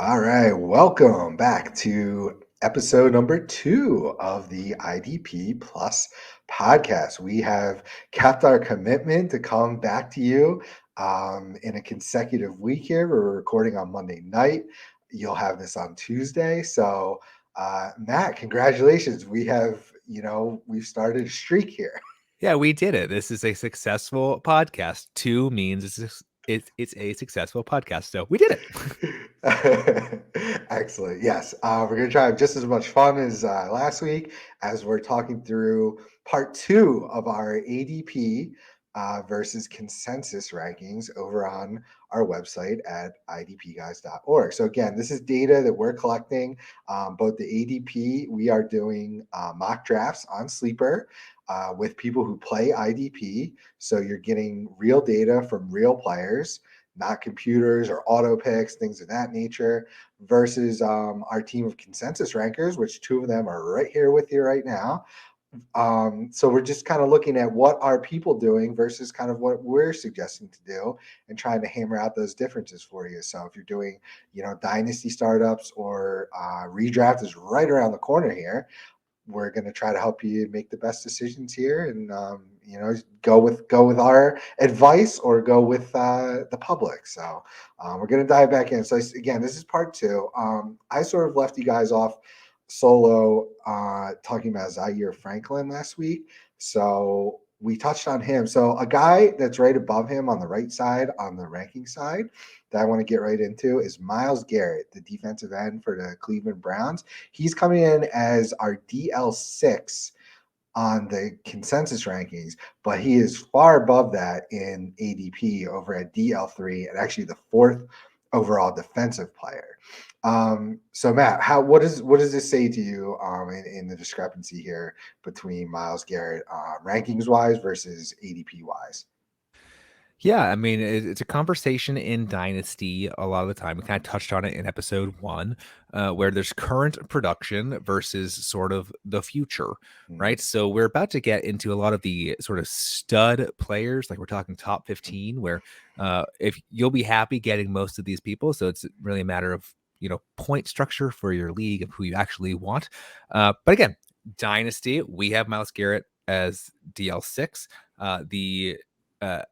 All right, welcome back to episode number 2 of the IDP Plus podcast. We have kept our commitment to come back to you in a consecutive week here. We're recording on Monday night. You'll have this on Tuesday. So, Matt, congratulations. We've started a streak here. Yeah, we did it. This is a successful podcast. Two means it's a successful podcast. So we did it. Excellent. Yes. We're going to try to have just as much fun as last week as we're talking through part 2 of our ADP versus consensus rankings over on our website at idpguys.org. So, again, this is data that we're collecting. Both the ADP, we are doing mock drafts on Sleeper. With people who play IDP. So you're getting real data from real players, not computers or auto picks, things of that nature, versus our team of consensus rankers, which two of them are right here with you right now. So we're just kind of looking at what are people doing versus kind of what we're suggesting to do and trying to hammer out those differences for you. So if you're doing, dynasty startups or redraft is right around the corner here, we're going to try to help you make the best decisions here and go with our advice or go with the public. So we're going to dive back in. So again, this is part 2. I sort of left you guys off solo talking about Zaire Franklin last week, so we touched on him. So a guy that's right above him on the right side on the ranking side that I want to get right into is Myles Garrett, the defensive end for the Cleveland Browns. He's coming in as our DL6 on the consensus rankings, but he is far above that in ADP over at DL3 and actually the 4th overall defensive player. So Matt, what does this say to you in the discrepancy here between Myles Garrett rankings wise versus ADP wise? Yeah, I mean, it's a conversation in Dynasty a lot of the time. We kind of touched on it in episode 1, where there's current production versus sort of the future, Mm, right? So we're about to get into a lot of the sort of stud players, like we're talking top 15, where if you'll be happy getting most of these people. So it's really a matter of, point structure for your league of who you actually want. But again, Dynasty, we have Myles Garrett as DL6. The uh,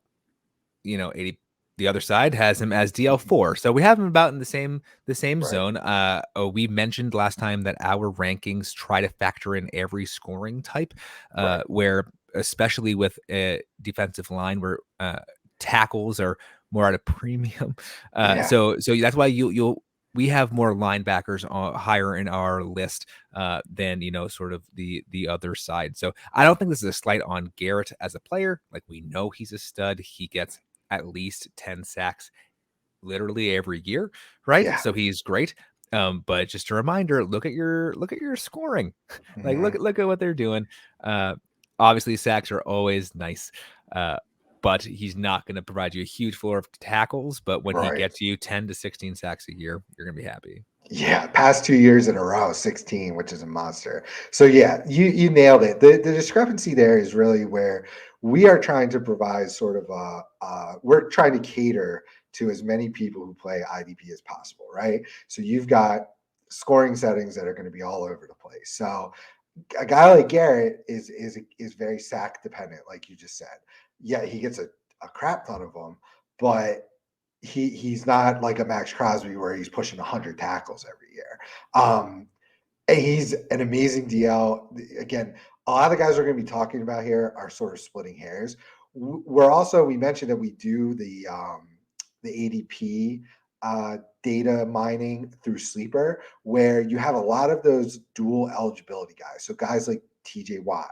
80 the other side has him as DL4. So we have him about in the same right. zone. We mentioned last time that our rankings try to factor in every scoring type, Right. where especially with a defensive line where tackles are more at a premium. Yeah. So that's why you'll we have more linebackers higher in our list than sort of the other side. So I don't think this is a slight on Garrett as a player. Like, we know he's a stud. He gets at least 10 sacks literally every year, right? Yeah. So he's great. But just a reminder, look at your scoring. Like, Mhm. look at what they're doing. Uh Obviously sacks are always nice. Uh but he's not going to provide you a huge floor of tackles. But when he Right. gets you 10 to 16 sacks a year, you're going to be happy. Yeah, past 2 years in a row, 16, which is a monster. So yeah, you nailed it. The discrepancy there is really where we are trying to provide sort of we're trying to cater to as many people who play IDP as possible, right? So you've got scoring settings that are going to be all over the place. So a guy like Garrett is very sack dependent, like you just said. Yeah, he gets a crap ton of them, but he's not like a Max Crosby where he's pushing 100 tackles every year. And he's an amazing DL. Again, a lot of the guys we're going to be talking about here are sort of splitting hairs. We mentioned that we do the ADP data mining through Sleeper, where you have a lot of those dual eligibility guys. So guys like TJ Watt,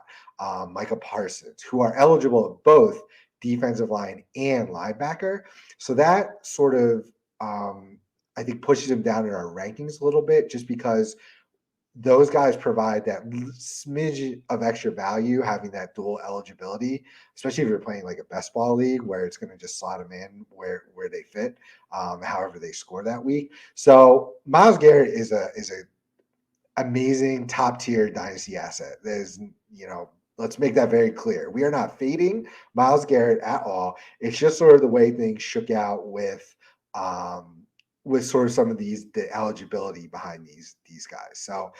Micah Parsons, who are eligible at both defensive line and linebacker. So that sort of, I think, pushes him down in our rankings a little bit, just because those guys provide that smidge of extra value having that dual eligibility, especially if you're playing like a best ball league where it's going to just slot them in where they fit, however they score that week. So Myles Garrett is a amazing top tier dynasty asset. There's, let's make that very clear. We are not fading Myles Garrett at all. It's just sort of the way things shook out with sort of some of the eligibility behind these guys. So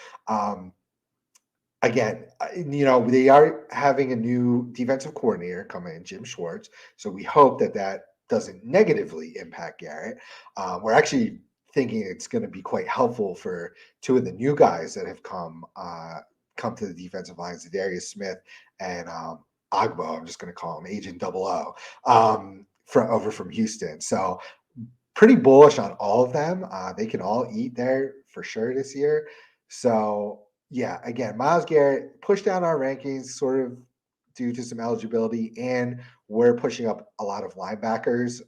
again, they are having a new defensive coordinator come in, Jim Schwartz. So we hope that doesn't negatively impact Garrett. We're actually thinking it's going to be quite helpful for two of the new guys that have come to the defensive lines, Darius Smith and Agbo. I'm just going to call him Agent Double O, over from Houston. So pretty bullish on all of them. They can all eat there for sure this year. So yeah, again, Myles Garrett pushed down our rankings sort of due to some eligibility, and we're pushing up a lot of linebackers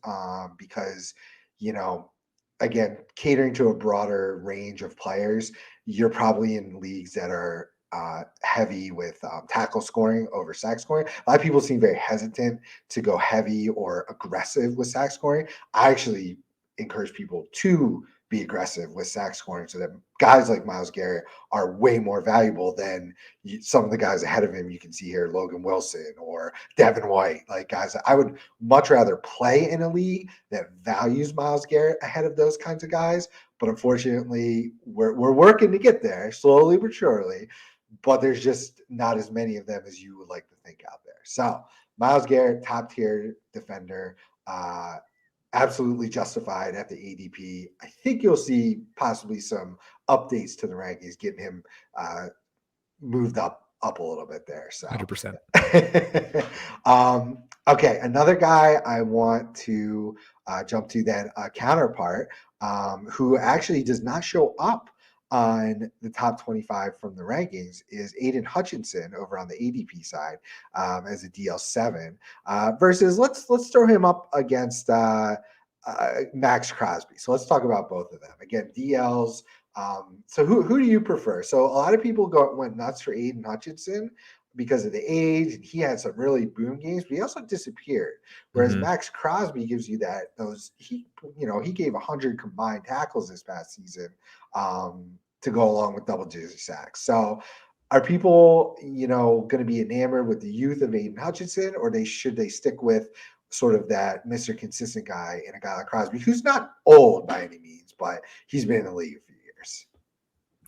because, you know, again, catering to a broader range of players, you're probably in leagues that are heavy with tackle scoring over sack scoring. A lot of people seem very hesitant to go heavy or aggressive with sack scoring. I actually encourage people to be aggressive with sack scoring so that guys like Myles Garrett are way more valuable than some of the guys ahead of him. You can see here Logan Wilson or Devin White, like guys that I would much rather play in a league that values Myles Garrett ahead of those kinds of guys. But unfortunately, we're working to get there slowly but surely. But there's just not as many of them as you would like to think out there. So Myles Garrett, top tier defender. Absolutely justified at the ADP. I think you'll see possibly some updates to the rankings, getting him moved up a little bit there. So, 100%. Okay, another guy I want to jump to then, a counterpart who actually does not show up on the top 25 from the rankings is Aiden Hutchinson over on the ADP side as a DL7 versus let's throw him up against Max Crosby. So let's talk about both of them. Again, DLs. So who do you prefer? So a lot of people went nuts for Aiden Hutchinson because of the age, and he had some really boom games, but he also disappeared. Whereas Max Crosby gives you he gave 100 combined tackles this past season to go along with double-digit sacks. So are people, going to be enamored with the youth of Aiden Hutchinson, or should they stick with sort of that Mr. Consistent guy and a guy like Crosby, who's not old by any means, but he's been in the league a few years?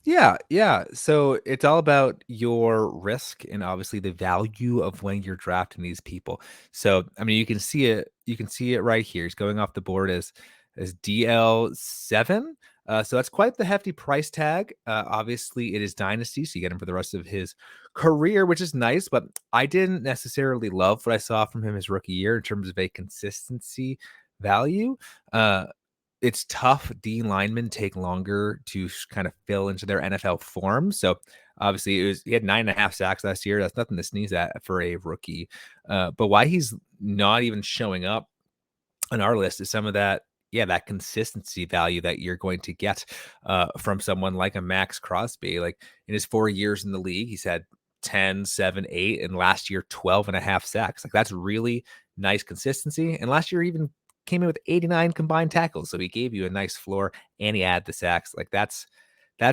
Yeah. So it's all about your risk and obviously the value of when you're drafting these people. So I mean, you can see it. You can see it right here. He's going off the board as DL7. So that's quite the hefty price tag. Obviously, it is Dynasty, so you get him for the rest of his career, which is nice. But I didn't necessarily love what I saw from him his rookie year in terms of a consistency value. It's tough. D linemen take longer to kind of fill into their NFL form. So obviously, he had 9.5 sacks last year. That's nothing to sneeze at for a rookie. But why he's not even showing up on our list is some of that consistency value that you're going to get from someone like a Max Crosby. Like in his 4 years in the league, he's had 10, 7, 8, and last year 12.5 sacks. Like that's really nice consistency. And last year even came in with 89 combined tackles. So he gave you a nice floor and he had the sacks. Like that's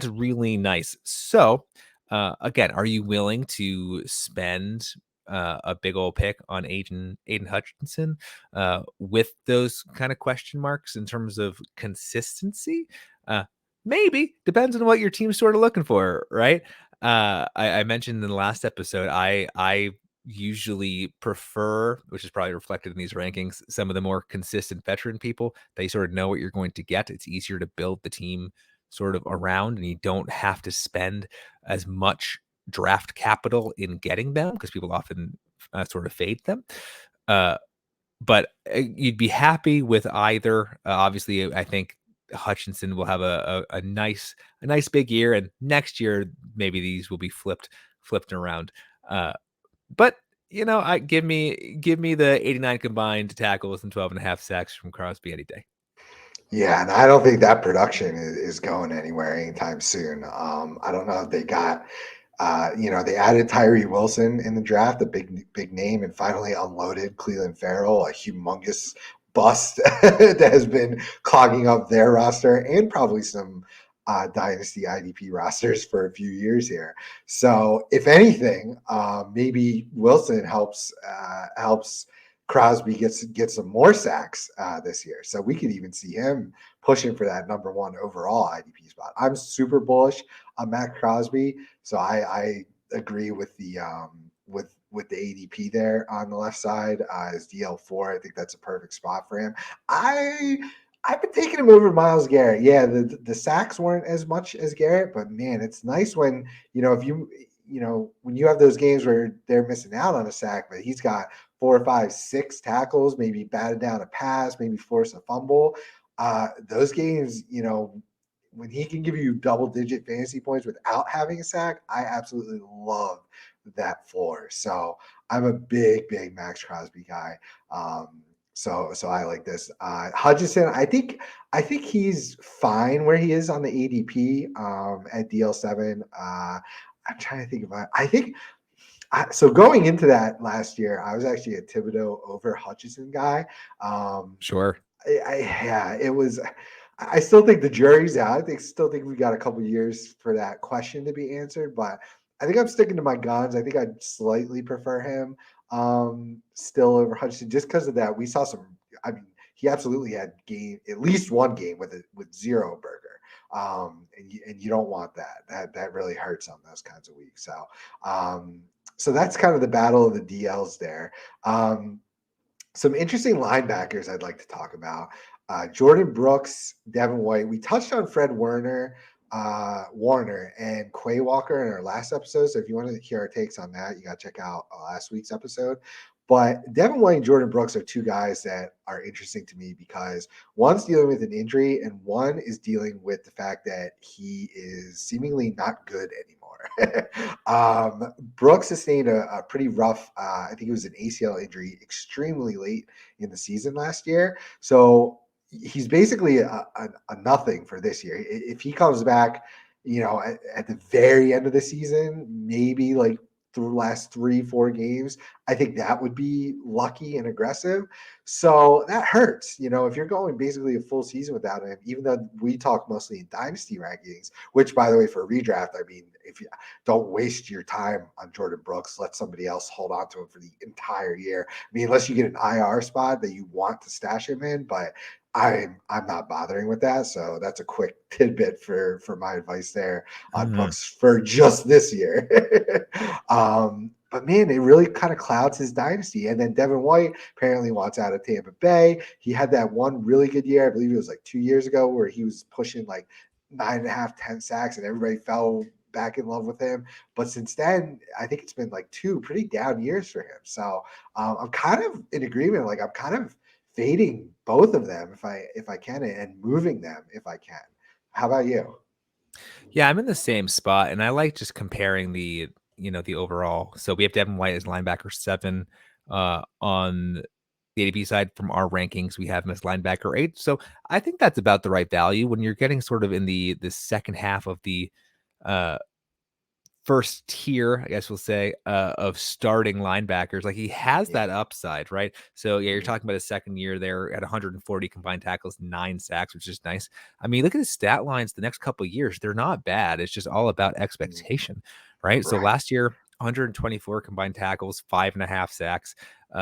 really nice. So again, are you willing to spend a big old pick on Aiden Hutchinson with those kind of question marks in terms of consistency? Maybe depends on what your team's sort of looking for, right? I mentioned in the last episode, I usually prefer, which is probably reflected in these rankings, some of the more consistent veteran people that you sort of know what you're going to get. It's easier to build the team sort of around, and you don't have to spend as much draft capital in getting them because people often sort of fade them. But you'd be happy with either. Obviously, I think Hutchinson will have a nice big year, and next year maybe these will be flipped around. But I give me the 89 combined tackles and 12.5 sacks from Crosby any day. Yeah, and I don't think that production is going anywhere anytime soon. I don't know if they got, they added Tyree Wilson in the draft, a big name, and finally unloaded Cleveland Farrell, a humongous bust that has been clogging up their roster and probably some Dynasty IDP rosters for a few years here. So, if anything, maybe Wilson helps Crosby gets some more sacks this year. So we could even see him pushing for that number one overall IDP spot. I'm super bullish on Matt Crosby. So I agree with the with the ADP there on the left side as DL4. I think that's a perfect spot for him. I've been taking him over Miles Garrett. Yeah, the sacks weren't as much as Garrett, but man, it's nice when if when you have those games where they're missing out on a sack, but he's got 4 or 5, 6 tackles, maybe batted down a pass, maybe force a fumble. Those games, when he can give you double-digit fantasy points without having a sack, I absolutely love that floor. So I'm a big Max Crosby guy. So I like this. Hutchinson, I think he's fine where he is on the ADP at DL7. I'm trying to think about it. I think so going into that last year, I was actually a Thibodeau over Hutchinson guy. Um, Sure. yeah, it was. I still think the jury's out. Still think we got a couple years for that question to be answered, but I think I'm sticking to my guns. I think I'd slightly prefer him still over Hutchinson just because of that. We saw some. I mean, he absolutely had at least one game with zero burger. And you don't want that. That really hurts on those kinds of weeks. So that's kind of the battle of the DLs there. Some interesting linebackers I'd like to talk about. Jordan Brooks, Devin White. We touched on Fred Warner and Quay Walker in our last episode. So if you want to hear our takes on that, you got to check out last week's episode. But Devin White and Jordan Brooks are two guys that are interesting to me because one's dealing with an injury and one is dealing with the fact that he is seemingly not good anymore. Brooks sustained a pretty rough, I think it was an ACL injury extremely late in the season last year. So he's basically a nothing for this year. If he comes back, at the very end of the season, maybe like through the last 3-4 games, I think that would be lucky and aggressive. So that hurts, if you're going basically a full season without him, even though we talk mostly in dynasty rankings, which by the way, for redraft, I mean, if you don't waste your time on Jordan Brooks, let somebody else hold on to him for the entire year. I mean, unless you get an IR spot that you want to stash him in, but I'm not bothering with that. So that's a quick tidbit for my advice there on Brooks for just this year. But man, it really kind of clouds his dynasty. And then Devin White apparently wants out of Tampa Bay. He had that one really good year. I believe it was like 2 years ago where he was pushing like 9.5, 10 sacks and everybody fell back in love with him. But since then, I think it's been like 2 pretty down years for him. So I'm kind of in agreement. Like I'm kind of fading both of them if I can and moving them if I can. How about you? Yeah, I'm in the same spot, and I like just comparing the overall. So we have Devin White as linebacker 7 on the ADP side. From our rankings, we have him as linebacker 8. So I think that's about the right value when you're getting sort of in the second half of the uh first tier, I guess we'll say, of starting linebackers. Like he has Yeah. that upside, right? So yeah, you're Mhm. talking about his second year there at 140 combined tackles, 9 sacks, which is nice. I mean, look at his stat lines the next couple of years. They're not bad. It's just all about Mhm. expectation, right? So Right. last year, 124 combined tackles, 5.5 sacks.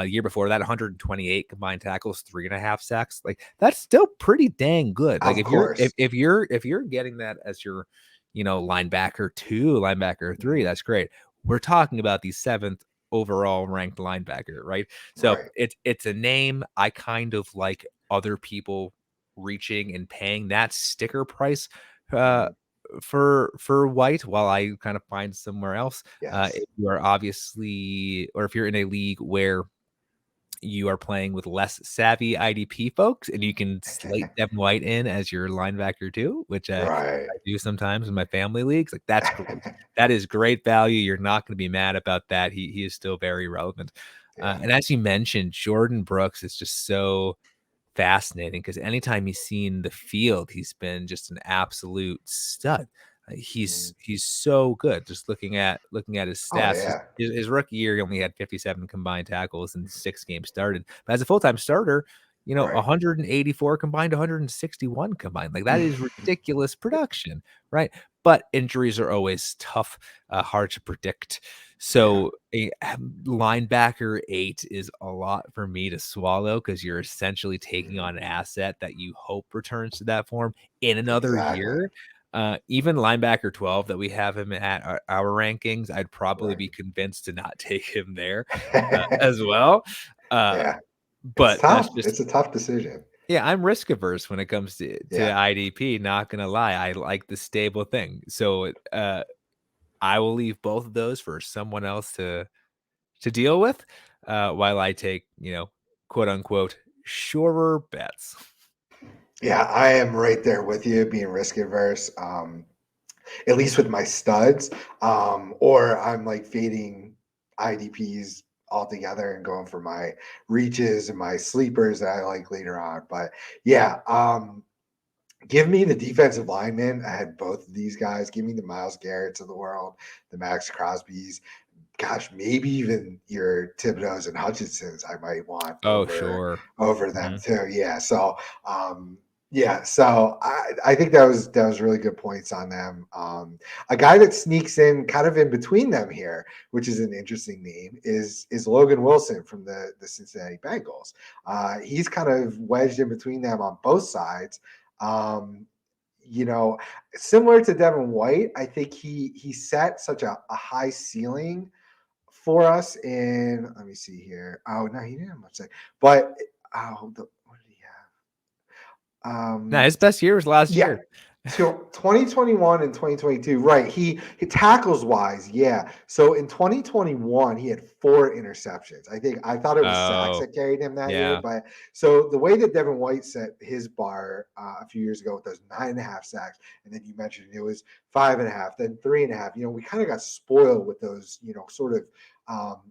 Year before that, 128 combined tackles, 3.5 sacks. Like that's still pretty dang good. Like Of course. if you're getting that as your linebacker 2, linebacker 3, Mhm. that's great. We're talking about the 7th overall ranked linebacker, right? So Right. it's a name I kind of like other people reaching and paying that sticker price uh Mhm. for White while I kind of find somewhere else. Yes. If you are obviously, or if you're in a league where you are playing with less savvy IDP folks, and you can slate Devin White in as your linebacker too, which Right. I do sometimes in my family leagues. Like that's great. That is great value. You're not going to be mad about that. He is still very relevant. Yeah. And as you mentioned, Jordan Brooks is just so fascinating because anytime he's seen the field, he's been just an absolute stud. Mhm. He's so good. Just looking at his Oh stats, yeah. his rookie year, he only had 57 combined tackles and 6 games started. But as a full time starter, Right. 184 combined, 161 combined. Like that is ridiculous production, right? But injuries are always tough, hard to predict. Yeah. So a linebacker 8 is a lot for me to swallow because you're essentially taking Mhm. on an asset that you hope returns to that form in another Exactly. year. Even linebacker 12 that we have him at our rankings, I'd probably Right. be convinced to not take him there as well. Uh, Yeah. It's but that's tough. just It's a tough decision. yeah, I'm risk averse when it comes to Yeah. IDP, not gonna lie. I like the stable thing. So I will leave both of those for someone else to deal with, while I take, quote unquote surer bets. Yeah, I am right there with you, being risk averse. At least with my studs. Or I'm like fading IDPs altogether and going for my reaches and my sleepers that I like later on. But yeah, give me the defensive linemen. I had both of these guys. Give me the Miles Garrett's of the world, the Max Crosby's. Gosh, maybe even your Thibodeau's and Hutchinsons I might want Oh, over sure. them Mhm. too. Yeah. So yeah, so I think that was really good points on them. A guy that sneaks in kind of in between them here, which is an interesting name, is Logan Wilson from the Cincinnati Bengals. He's kind of wedged in between them on both sides. Um, you know, similar to Devin White, I think he set such a high ceiling for us in. Let me see here. Oh no, he didn't have much. But what did he have? Nah, his best year was last Yeah. year. So 2021 and 2022, right? He tackles wise, yeah. So in 2021, he had 4 interceptions. I thought it was sacks Oh, that carried him that year, yeah. but so the way that Devin White set his bar a few years ago with those 9.5 sacks, and then you mentioned it was 5.5, then 3.5. We kind of got spoiled with those, sort of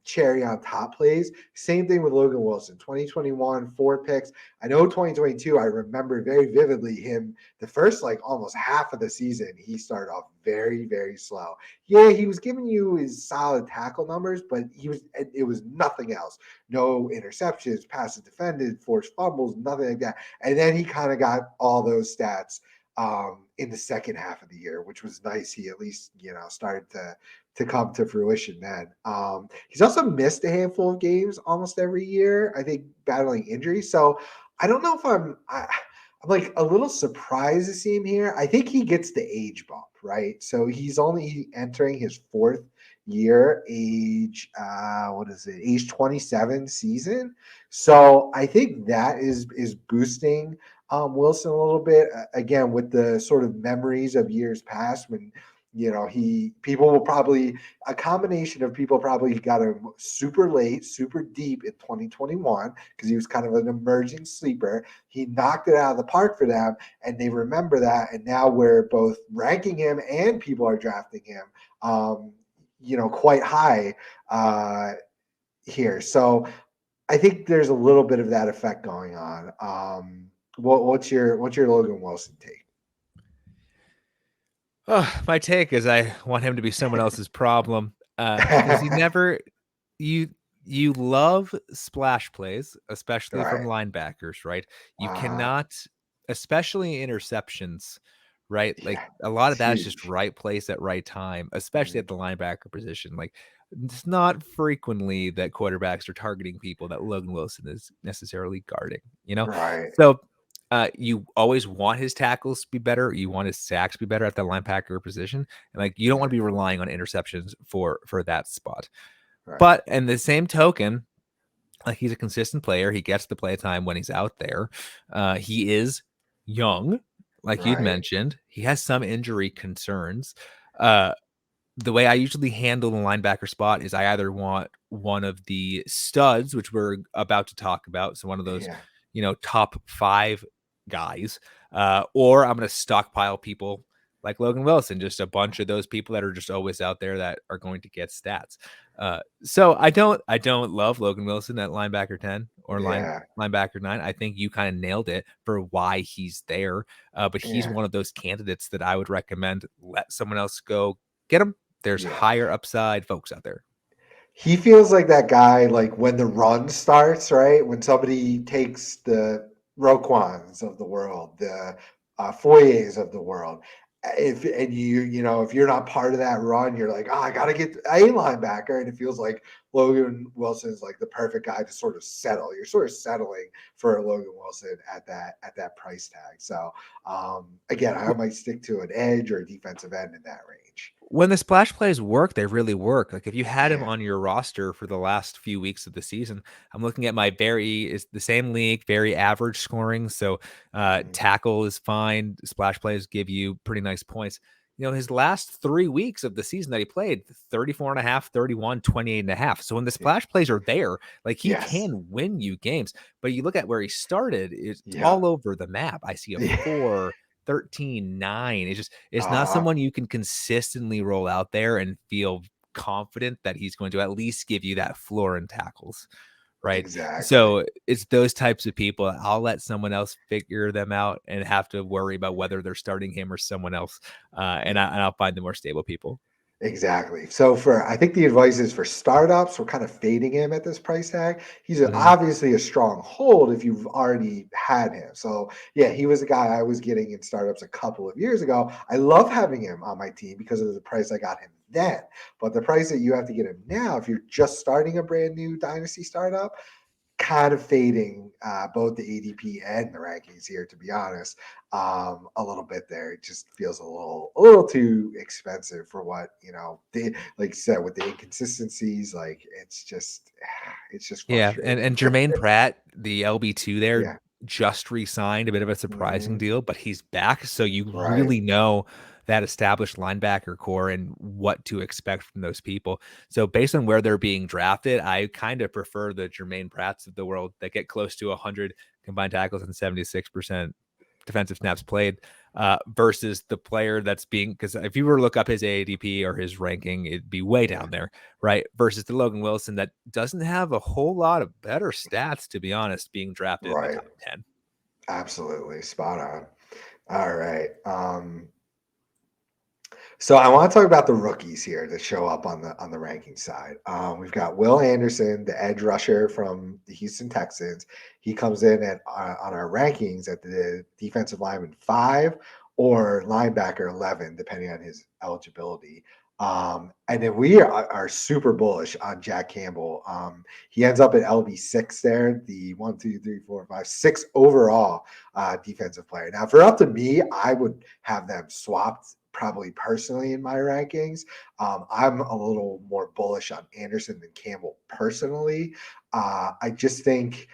cherry on top plays. Same thing with Logan Wilson, 2021, 4 picks. I know 2022, I remember very vividly him the first like almost half of the season, he started off very, very slow. Yeah, he was giving you his solid tackle numbers, but it was nothing else. No interceptions, passes defended, forced fumbles, nothing like that. And then he kind of got all those stats in the second half of the year, which was nice. He at least, started to come to fruition then. He's also missed a handful of games almost every year, I think, battling injuries. So I don't know if I'm like a little surprised to see him here. I think he gets the age bump, right? So he's only entering his 4th year, what is it? Age 27 season. So I think that is boosting Wilson a little bit. Again, with the sort of memories of years past when he people will probably a combination of people probably got him super late, super deep in 2021 because he was kind of an emerging sleeper. He knocked it out of the park for them, and they remember that. And now we're both ranking him and people are drafting him, quite high uh, here. So I think there's a little bit of that effect going on. What's your Logan Wilson take? Oh, my take is I want him to be someone else's problem, because he never you you love splash plays, especially from Right. linebackers, right? You Uh, cannot especially interceptions, right? Like, yeah, a lot it's of that is just huge. right place at right time, especially Mhm. at the linebacker position, like, it's not frequently that quarterbacks are targeting people that Logan Wilson is necessarily guarding, you know? Right. So you always want his tackles to be better. You want his sacks to be better at the linebacker position, and like you don't want Yeah. to be relying on interceptions for that spot. Right. But in the same token, like he's a consistent player. He gets the play time when he's out there. He is young, like you'd Right. mentioned. He has some injury concerns. Uh, the way I usually handle the linebacker spot is I either want one of the studs, which we're about to talk about, so one of those, Yeah. top 5 guys, or I'm gonna stockpile people like Logan Wilson, just a bunch of those people that are just always out there that are going to get stats. So I don't love Logan Wilson at linebacker 10 or Yeah. linebacker 9. I think you kind of nailed it for why he's there. But he's Yeah. one of those candidates that I would recommend let someone else go get him. There's Yeah. higher upside folks out there. He feels like that guy, like when the run starts, right? When somebody takes the Roquans of the world, the Foyers of the world, if you're not part of that run, you're like, oh, I gotta get a linebacker, and it feels like Logan Wilson is like the perfect guy to sort of settle. You're sort of settling for a Logan Wilson at that price tag. So again, I might stick to an edge or a defensive end in that range. When the splash plays work, they really work. Like if you had him Yeah. on your roster for the last few weeks of the season, I'm looking at my very is the same league, very average scoring. So Mhm. tackle is fine. Splash plays give you pretty nice points. His last 3 weeks of the season that he played, 34.5, 31, 28.5. So when the Yeah. splash plays are there, like he Yes. can win you games. But you look at where he started, it's Yeah. all over the map. I see a Yeah. 4, 13, 9. It's not Uh-huh. someone you can consistently roll out there and feel confident that he's going to at least give you that floor in tackles, right? Exactly. So it's those types of people. I'll let someone else figure them out and have to worry about whether they're starting him or someone else. And, Yeah. I'll find the more stable people. Exactly. So I think the advice is for startups, we're kind of fading him at this price tag. He's Mhm. obviously a strong hold if you've already had him. So yeah, he was a guy I was getting in startups a couple of years ago. I love having him on my team because of the price I got him then. But the price that you have to get him now, if you're just starting a brand new dynasty startup, kind of fading both the ADP and the rankings here, to be honest, a little bit there. It just feels a little too expensive for what like you said, with the inconsistencies. Like it's just Yeah, and frustrating. and Jermaine Pratt, the LB2 there, Yeah. just re-signed, a bit of a surprising Hmm. deal, but he's back, so you Right. really know that established linebacker core and what to expect from those people. So based on where they're being drafted, I kind of prefer the Jermaine Pratts of the world that get close to 100 combined tackles and 76% defensive snaps played, versus the player that's being because if you were to look up his ADP or his ranking, it'd be way Yeah. down there, right? Versus the Logan Wilson that doesn't have a whole lot of better stats, to be honest, being drafted in the Right. top 10. Absolutely spot on. All right. So I want to talk about the rookies here that show up on the ranking side. We've got Will Anderson, the edge rusher from the Houston Texans. He comes in at on our rankings at the defensive lineman 5 or linebacker 11, depending on his eligibility. And then we are super bullish on Jack Campbell. He ends up at LB6 there, the 1, 2, 3, 4, 5, 6 overall defensive player. Now, for up to me, I would have them swapped probably personally in my rankings. I'm a little more bullish on Anderson than Campbell personally. I just think,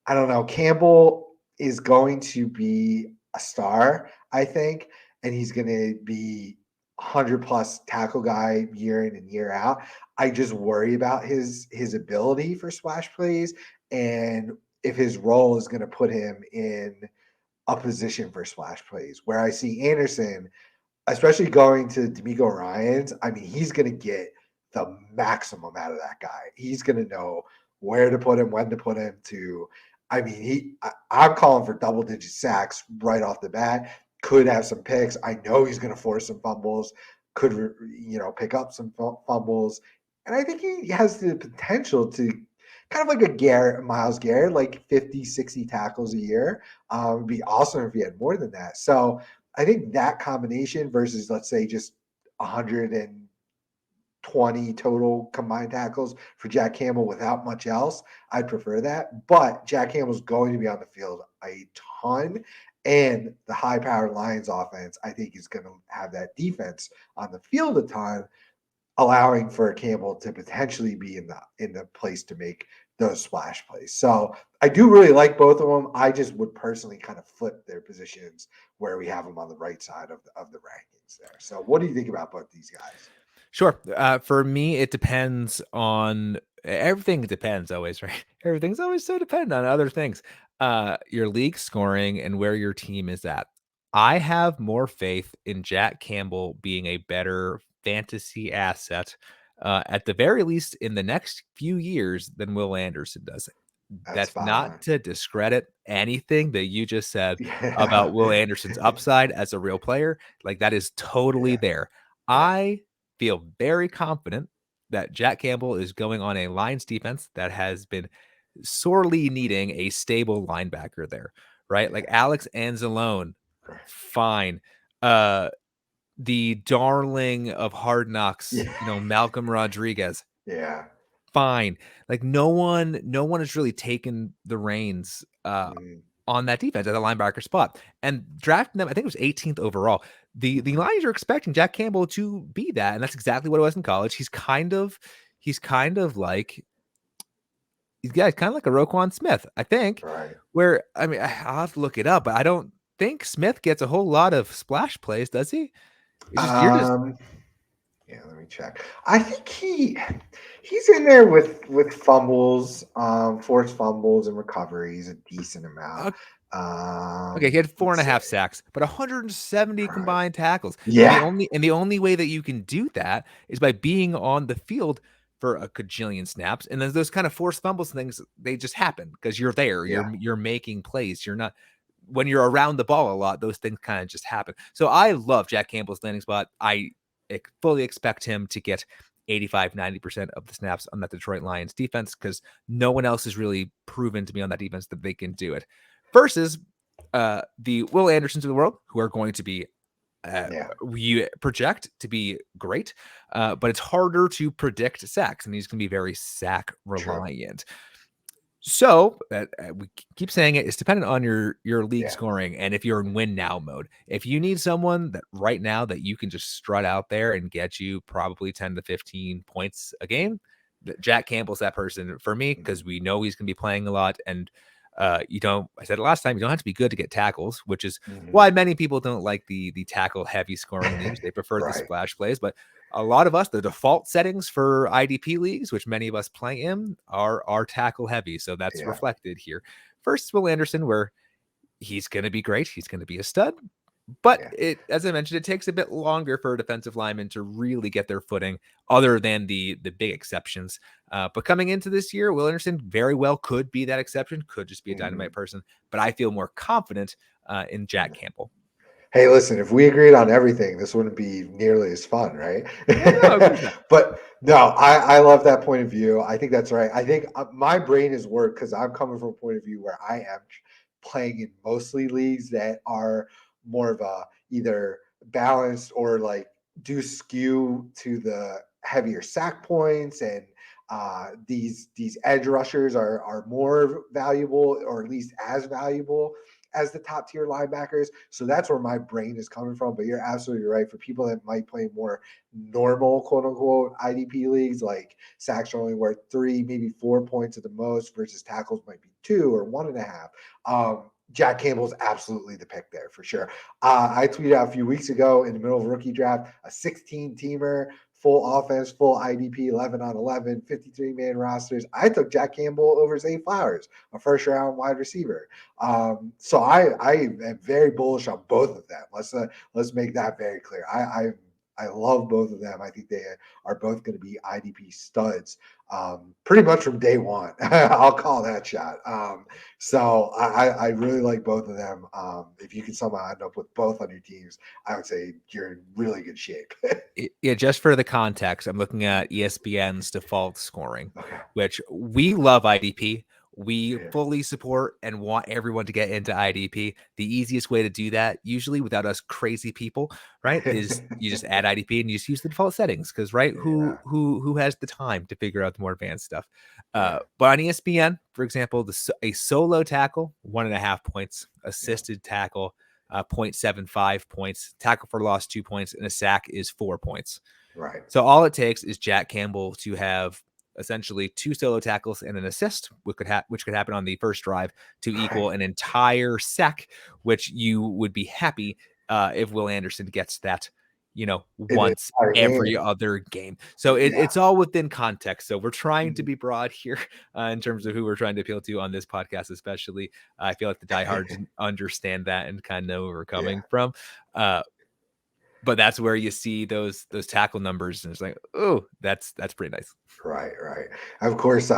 I don't know, Campbell is going to be a star, I think, and he's going to be 100 plus tackle guy year in and year out. I just worry about his ability for splash plays and if his role is going to put him in a position for splash plays. Where I see Anderson, especially going to D'Amico Ryans, I mean, he's going to get the maximum out of that guy. He's going to know where to put him, when to put him to. I mean, I'm calling for double digit sacks right off the bat. Could have some picks. I know he's going to force some fumbles. Could pick up some fumbles, and I think he has the potential to kind of like a Miles Garrett, like 50, 60 tackles a year. It'd be awesome if he had more than that. So I think that combination versus let's say just 120 total combined tackles for Jack Campbell without much else, I'd prefer that. But Jack Campbell's going to be on the field a ton. And the high powered Lions offense, I think, is going to have that defense on the field a ton, allowing for Campbell to potentially be in the place to make those splash plays. So I do really like both of them. I just would personally kind of flip their positions where we have them on the right side of the rankings there. So what do you think about both these guys? Sure. For me, it depends on everything depends always, right? Everything's always so dependent on other things. Your league scoring and where your team is at. I have more faith in Jack Campbell being a better fantasy asset, at the very least in the next few years than Will Anderson does. That's That's spot not on. to discredit anything that you just said Yeah. about Will Anderson's upside as a real player. Like that is totally Yeah. there. Right. I feel very confident that Jack Campbell is going on a Lions defense that has been sorely needing a stable linebacker there, right? Like Yeah. Alex Anzalone, fine. Uh, the darling of Hard Knocks, Yeah. Malcolm Rodriguez. Yeah. Fine. Like no one has really taken the reins Mhm. on that defense at the linebacker spot. And drafting them, I think it was 18th overall. The Mhm. Lions are expecting Jack Campbell to be that, and that's exactly what it was in college. He's kind of like he's kind of like a Roquan Smith, I think. Right. Where I mean, I'll have to look it up, but I don't think Smith gets a whole lot of splash plays, does he? It's just you're just Um, yeah, let me check. I think he's in there with fumbles, forced fumbles and recoveries a decent amount. okay, he had four and Let's a say, half sacks, but 170 right. combined tackles. And the Yeah, only way that you can do that is by being on the field for a cajillion snaps. And then those kind of forced fumbles things, they just happen because you're there. yeah. You're making plays. You're not when you're around the ball a lot, those things kind of just happen. So I love Jack Campbell's landing spot. I fully expect him to get 85-90% of the snaps on that Detroit Lions defense because no one else has really proven to me on that defense that they can do it. Versus the Will Andersons of the world, who are going to be Yeah, we project to be great, but it's harder to predict sacks, and he's going to be very sack true. reliant. So we keep saying it's dependent on your league Yeah. scoring, and if you're in win now mode. If you need someone that right now that you can just strut out there and get you probably 10 to 15 points a game, Jack Campbell's that person for me Mhm. because we know he's going to be playing a lot, and you don't. I said it last time. You don't have to be good to get tackles, which is Mhm. why many people don't like the tackle heavy scoring leagues. They prefer the Right. splash plays, but a lot of us, the default settings for IDP leagues, which many of us play in, are tackle heavy. So that's Yeah. reflected here. First, Will Anderson, where he's going to be great. He's going to be a stud. But Yeah. as I mentioned, it takes a bit longer for a defensive lineman to really get their footing, other than the big exceptions. But coming into this year, Will Anderson very well could be that exception, could just be a Mhm. dynamite person. But I feel more confident in Jack Yeah. Campbell. Hey, listen, if we agreed on everything, this wouldn't be nearly as fun, right? Yeah, no, of course not. But no, I love that point of view. I think that's right. I think my brain is worked because I'm coming from a point of view where I am playing in mostly leagues that are more of a either balanced or like do skew to the heavier sack points and these edge rushers are more valuable or at least as valuable as the top tier linebackers. So that's where my brain is coming from. But you're absolutely right. For people that might play more normal, quote unquote, IDP leagues, like sacks are only worth 3, maybe 4 points at the most, versus tackles might be 2 or 1.5. Jack Campbell's absolutely the pick there for sure. I tweeted out a few weeks ago in the middle of a rookie draft, a 16 teamer, full offense, full IDP, 11 on 11, 53-man rosters. I took Jack Campbell over Zay Flowers, a first round wide receiver. So I am very bullish on both of them. Let's make that very clear. I love both of them. I think they are both going to be IDP studs, pretty much from day one. I'll call that shot. So I really like both of them. If you can somehow end up with both on your teams, I would say you're in really good shape. Yeah, just for the context, I'm looking at ESPN's default scoring, Okay. which we love IDP. We Yeah. fully support and want everyone to get into IDP. The easiest way to do that, usually without us crazy people, right, is you just add IDP and you just use the default settings because, right, Yeah. who has the time to figure out the more advanced stuff? Yeah. But on ESPN, for example, a solo tackle, 1.5 points, Yeah. assisted tackle, 0.75 points, tackle for loss, 2 points, and a sack is 4 points. Right. So all it takes is Jack Campbell to have essentially 2 solo tackles and an assist, which could happen on the first drive to equal Right. an entire sack, which you would be happy if Will Anderson gets that, In the once entire every game. other game. So Yeah. it's all within context. So we're trying to Mhm. be broad here in terms of who we're trying to appeal to on this podcast, especially. I feel like the diehards understand that and kind of know where we're Yeah. coming from. Uh, but that's where you see those tackle numbers, and it's like, oh, that's pretty nice. Right, right. Of course, the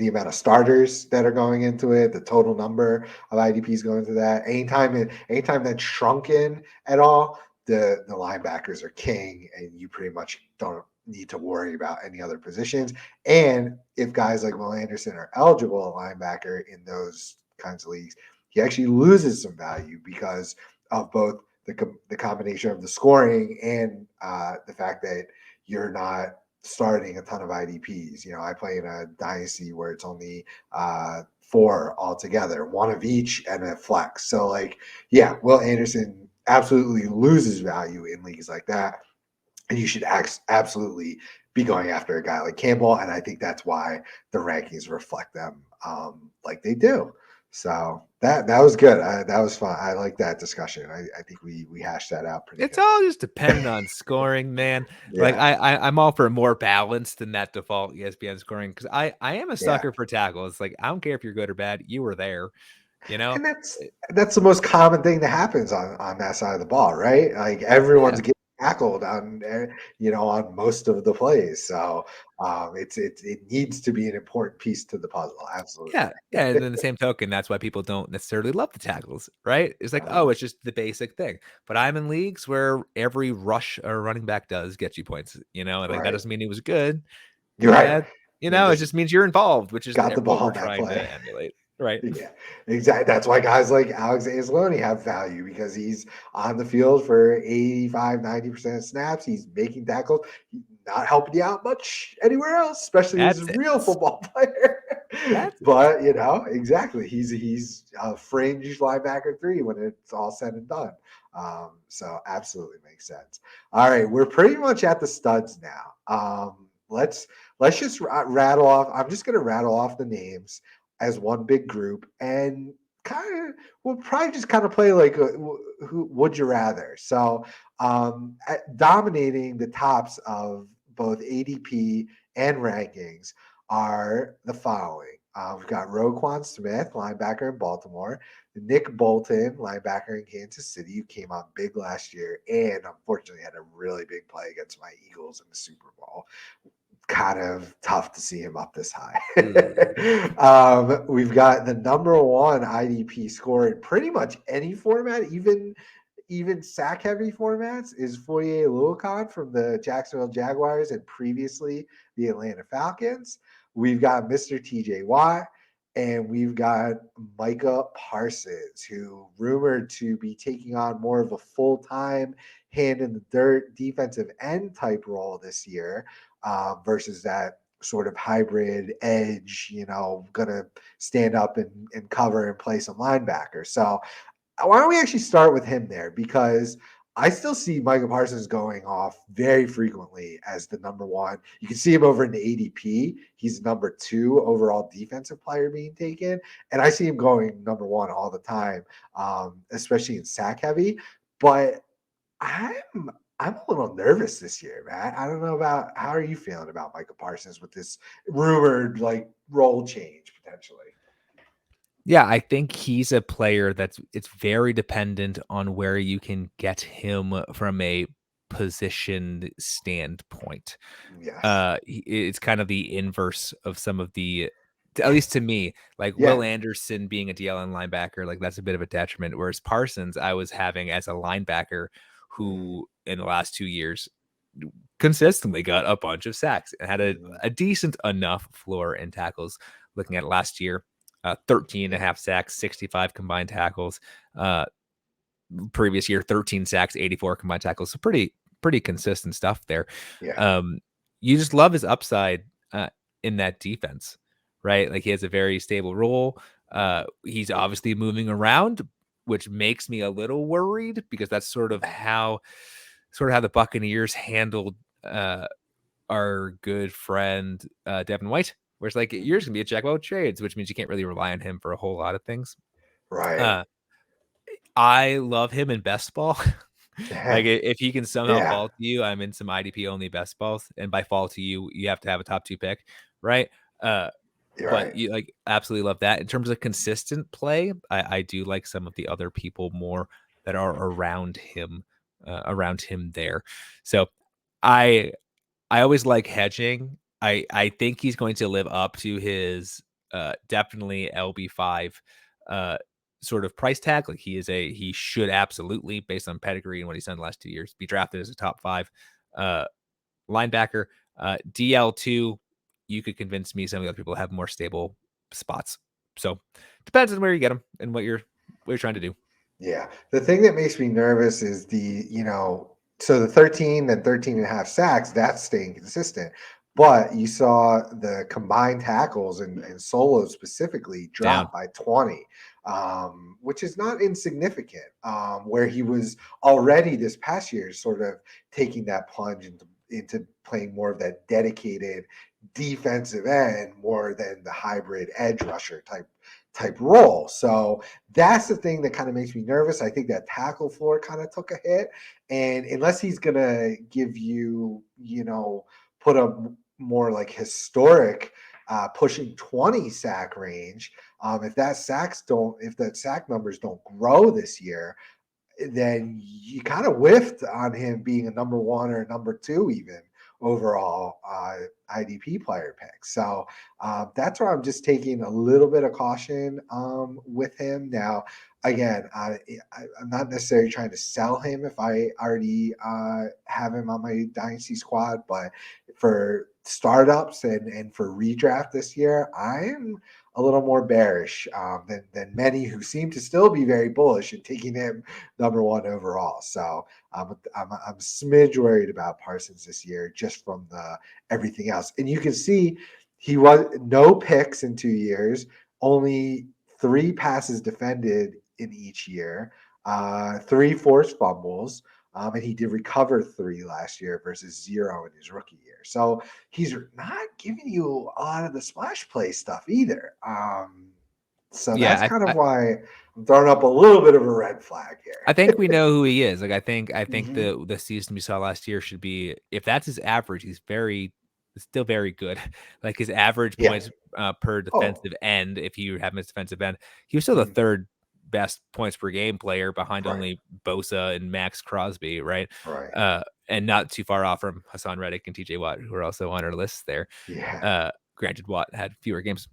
amount of starters that are going into it, the total number of IDPs going into that. Anytime that's shrunken at all, the linebackers are king, and you pretty much don't need to worry about any other positions. And if guys like Will Anderson are eligible at linebacker in those kinds of leagues, he actually loses some value because of both the combination of the scoring and the fact that you're not starting a ton of IDPs. You know, I play in a dynasty where it's only four altogether, one of each and a flex. So like, yeah, Will Anderson absolutely loses value in leagues like that, and you should absolutely be going after a guy like Campbell. And I think that's why the rankings reflect them like they do. So that was good. That was fun. I like that discussion. I think we hashed that out pretty It's good. all just dependent on scoring, man. Like Yeah, I'm all for more balance than that default ESPN scoring because I am a yeah. sucker for tackles. Like I don't care if you're good or bad, you were there. You know? And that's the most common thing that happens on that side of the ball, right? Like everyone's Yeah. getting tackled on on most of the plays. So it needs to be an important piece to the puzzle. Absolutely. Yeah, yeah, and then the same token, that's why people don't necessarily love the tackles, right? It's like, Uh, oh, it's just the basic thing. But I'm in leagues where every rush or running back does get you points, and like that right. doesn't mean he was good, You're right. bad, They it just just means you're involved, which is got the what ball we're on that trying play. to emulate, right? Yeah, exactly. That's why guys like Alex Anzalone have value because he's on the field for 85, 90% of snaps. He's making tackles. He's not helping you out much anywhere else, especially as a That's it. real football player. That's it. But exactly. He's a fringe linebacker three when it's all said and done. So absolutely makes sense. All right, we're pretty much at the studs now. Let's just rattle off. I'm just gonna rattle off the names as one big group and we'll probably just kind of play like who would you rather. So dominating the tops of both ADP and rankings are the following. We've got Roquan Smith, linebacker in Baltimore, Nick Bolton, linebacker in Kansas City, who came out big last year and unfortunately had a really big play against my Eagles in the Super Bowl. Kind of tough to see him up this high. Ooh. We've got the number one IDP score in pretty much any format, even sack heavy formats, is Foye Oluokun from the Jacksonville Jaguars and previously the Atlanta Falcons. We've got Mr. TJ Watt, and we've got Micah Parsons, who rumored to be taking on more of a full time hand in the dirt defensive end type role this year versus that sort of hybrid edge, gonna stand up and cover and play some linebacker. So why don't we actually start with him there? Because I still see Michael Parsons going off very frequently as the number one. You can see him over in the ADP. He's number two overall defensive player being taken. And I see him going number one all the time, especially in sack heavy. But I'm I'm a little nervous this year, man. I don't know about how are you feeling about Michael Parsons with this rumored like role change potentially. Yeah, I think he's a player it's very dependent on where you can get him from a positioned standpoint. Yes. It's kind of the inverse of some of the at least to me, like Will Yeah. Anderson being a DLN linebacker, like that's a bit of a detriment. Whereas Parsons, I was having as a linebacker Mhm. who in the last 2 years consistently got a bunch of sacks and had Mhm. a decent enough floor and tackles. Looking at last year, 13 and a Yeah. half sacks, 65 combined tackles. Uh, Previous year, 13 sacks, 84 combined tackles. So pretty consistent stuff there. Yeah. Um, you just love his upside in that defense, right? Like he has a very stable role. Mhm. He's obviously moving around, which makes me a little worried because that's sort of how the Buccaneers handled uh, our good friend Devin White. Where it's like you're just Mhm. gonna be a jack of all trades, which means you can't really rely on him for a whole lot of things. Right. Uh, I love him in best ball. Like, if he can somehow Yeah. fall to you, I'm in some IDP only best balls, and by fall to you, you have to have a top 2 pick, right? Uh, You're but right. you, like, absolutely love that. In terms of consistent play, I do like some of the other people more that are around him there. So, I I always like hedging. I think he's going to live up to his, definitely LB5, uh, sort of price tag. Like, he should absolutely, based on pedigree and what he's done the last 2 years, be drafted as a top 5, uh, linebacker. DL2, you could convince me some of the other people have more stable spots. So, depends on where you get him and what you're trying to do. Yeah. The thing that makes me nervous is so the 13 and 13 and a half sacks, that's staying consistent. But you saw the combined tackles and solos specifically Down. drop by 20, which is not insignificant, where he was already this past year sort of taking that plunge into playing more of that dedicated defensive end more than the hybrid edge rusher type role. So that's the thing that kind of makes me nervous. I think that tackle floor kind of took a hit. And unless he's going to give you, put a more like historic pushing 20 sack range, if that sack numbers don't grow this year, then you kind of whiffed on him being a number one or a number two even overall IDP player pick. So that's where I'm just taking a little bit of caution with him. Now, again, I'm not necessarily trying to sell him if I already have him on my dynasty squad, but for startups and for redraft this year, I am a little more bearish than many who seem to still be very bullish in taking him number one overall. So I'm a smidge worried about Parsons this year just from the everything else. And you can see he was no picks in 2 years, only 3 passes defended in each year, 3 forced fumbles. And he did recover 3 last year versus 0 in his rookie year. So he's not giving you a lot of the splash play stuff either. So that's Yeah, kind of why I'm throwing up a little bit of a red flag I here. think we know who he is. Like I think Hmm. the season we saw last year should be, if that's his average, he's still very good. Like his average Yeah. points per Oh. defensive end, if you have him as defensive end, he was still the Mhm. third best points per game player behind Right. only Bosa and Max Crosby, right? Right. And not too far off from Hassan Reddick and TJ Watt, who are also on our list there. Yeah. Granted, Watt had fewer games,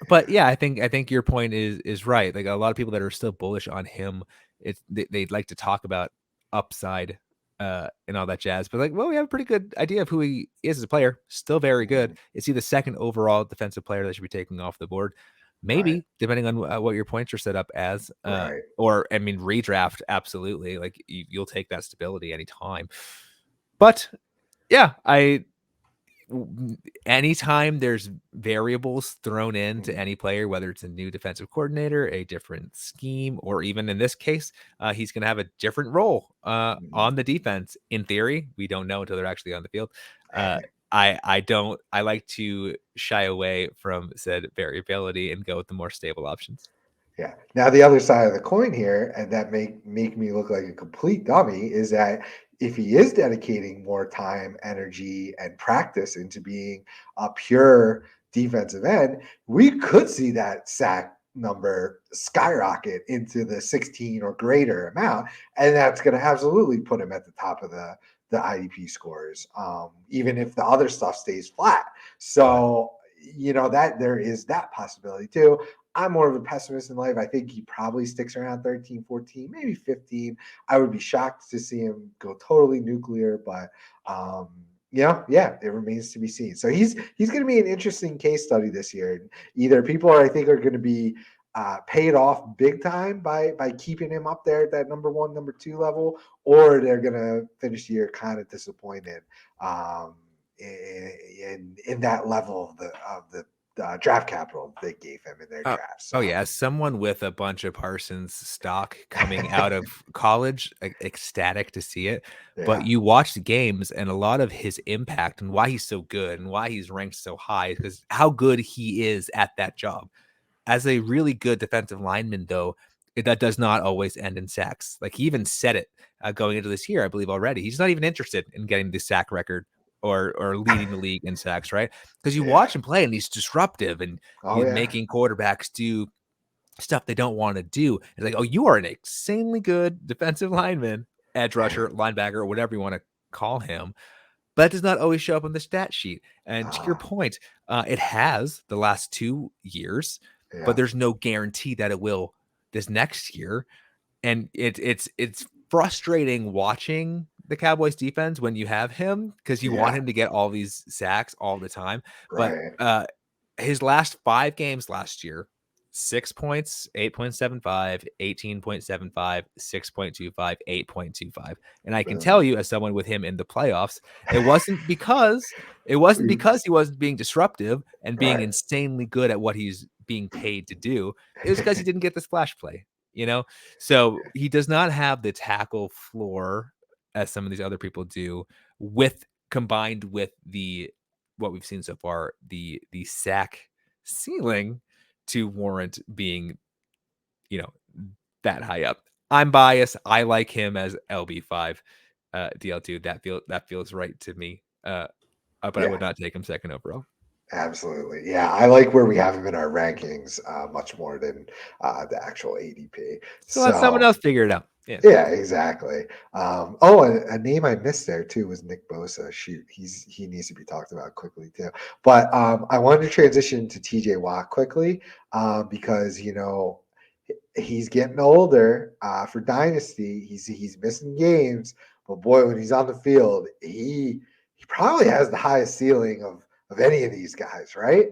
but Yeah. yeah, I think your point is right. Like a lot of people that are still bullish on him, they'd like to talk about upside and all that jazz. But like, well, we have a pretty good idea of who he is as a player. Still very good. Mhm. Is he the second overall defensive player that should be taken off the board? Right. Maybe, depending on what your points are set up as. Right. Or I mean, redraft absolutely. Like you'll take that stability anytime. But yeah, anytime there's variables thrown into Mhm. any player, whether it's a new defensive coordinator, a different scheme, or even in this case, he's going to have a different role Mhm. on the defense. In theory, we don't know until they're actually on the field. Uh, I don't. I like to shy away from said variability and go with the more stable options. Yeah. Now the other side of the coin here, and that make me look like a complete dummy, is that if he is dedicating more time, energy, and practice into being a pure defensive end, we could see that sack number skyrocket into the 16 or greater amount, and that's going to absolutely put him at the top of the IDP scores, even if the other stuff stays flat. So that there is that possibility too. I'm more of a pessimist in life. I think he probably sticks around 13, 14, maybe 15. I would be shocked to see him go totally nuclear, but yeah, it remains to be seen. So he's going to be an interesting case study this year. Either people I think are going to be paid off big time by keeping him up there at that number one, number two level, or they're going to finish the year kind of disappointed um, in that level of the draft capital they gave him in their Oh, draft. So oh yeah, as someone with a bunch of Parsons stock coming out of college, ecstatic to see it. But yeah, you watch the games and a lot of his impact and why he's so good and why he's ranked so high because how good he is at that job. As a really good defensive lineman, though, that does not always end in sacks. Like he even said it going into this year, I believe already. He's not even interested in getting the sack record or leading the league in sacks, right? Because you yeah. watch him play and he's disruptive and Oh he's yeah, making quarterbacks do stuff they don't want to do. It's like, oh, you are an insanely good defensive lineman, edge rusher, linebacker, or whatever you want to call him. But that does not always show up on the stat sheet. And to your uh, point, it has the last 2 years, but yeah, there's no guarantee that it will this next year. And it's frustrating watching the Cowboys defense when you have him because you want yeah. him to get all these sacks all the time. But Right. his last 5 games last year, 6 points, 8.75, 18.75, 6.25, 8.25. And I can tell Boom. you, as someone with him in the playoffs, it wasn't because he wasn't being disruptive and being Right. insanely good at what he's being paid to do. It was because he didn't get the splash play, you know? So he does not have the tackle floor as some of these other people do, with combined with the what we've seen so far, the sack ceiling to warrant being, you know, that high up. I'm biased. I like him as LB5, DL2. That feels right to me. But I Yeah. would not take him second overall. Absolutely. Yeah, I like where we have him in our rankings much more than the actual ADP. So let someone So, else figure it out. Yeah. yeah, exactly. Oh, a name I missed there too was Nick Bosa. Shoot, he needs to be talked about quickly too. But I wanted to transition to TJ Watt quickly because he's getting older for Dynasty. He's missing games, but boy, when he's on the field, he probably has the highest ceiling of any of these guys, right?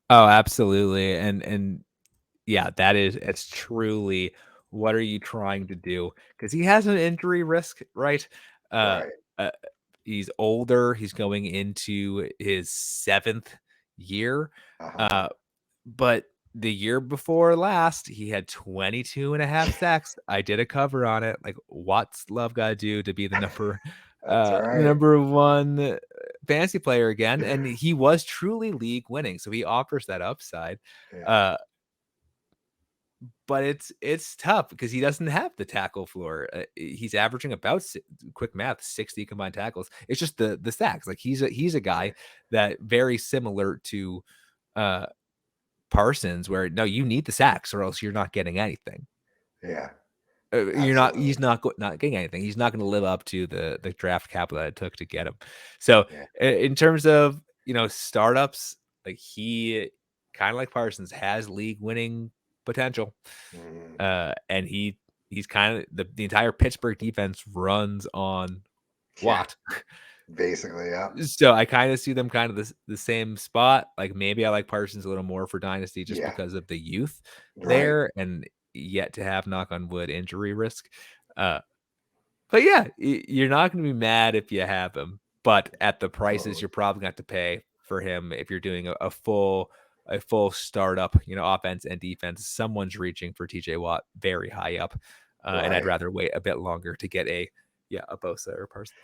Oh, absolutely. And yeah, it's truly what are you trying to do? Because he has an injury risk, right? Uh, Right. uh, he's older. He's going into his 7th year. Uh-huh. Uh, But the year before last, he had 22 and a half sacks. I did a cover on it. Like, what's Love gotta do to be That's the right. number one fantasy player again? And he was truly league winning, so he offers that upside. Yeah. Uh, but it's tough because he doesn't have the tackle floor. He's averaging about quick math 60 combined tackles. It's just the sacks. Like he's a guy that very similar to uh Parsons, where no, you need the sacks or else you're not getting anything. Yeah. You're not. Absolutely. He's not getting anything. He's not going to live up to the draft capital that it took to get him. So Yeah. in terms of startups, like he kind of like Parsons has league winning potential, Mhm. and he's kind of the entire Pittsburgh defense runs on Yeah. Watt. Basically, yeah. So I kind of see them kind of the same spot. Like maybe I like Parsons a little more for Dynasty just Yeah. because of the youth Right. there and yet to have knock on wood injury risk. Uh, but yeah, you're not going to be mad if you have him. But at the prices Totally. you're probably going to have to pay for him if you're doing a full startup, offense and defense, someone's reaching for TJ Watt very high up. And I'd Right. rather wait a bit longer to get a Bosa or Parsons.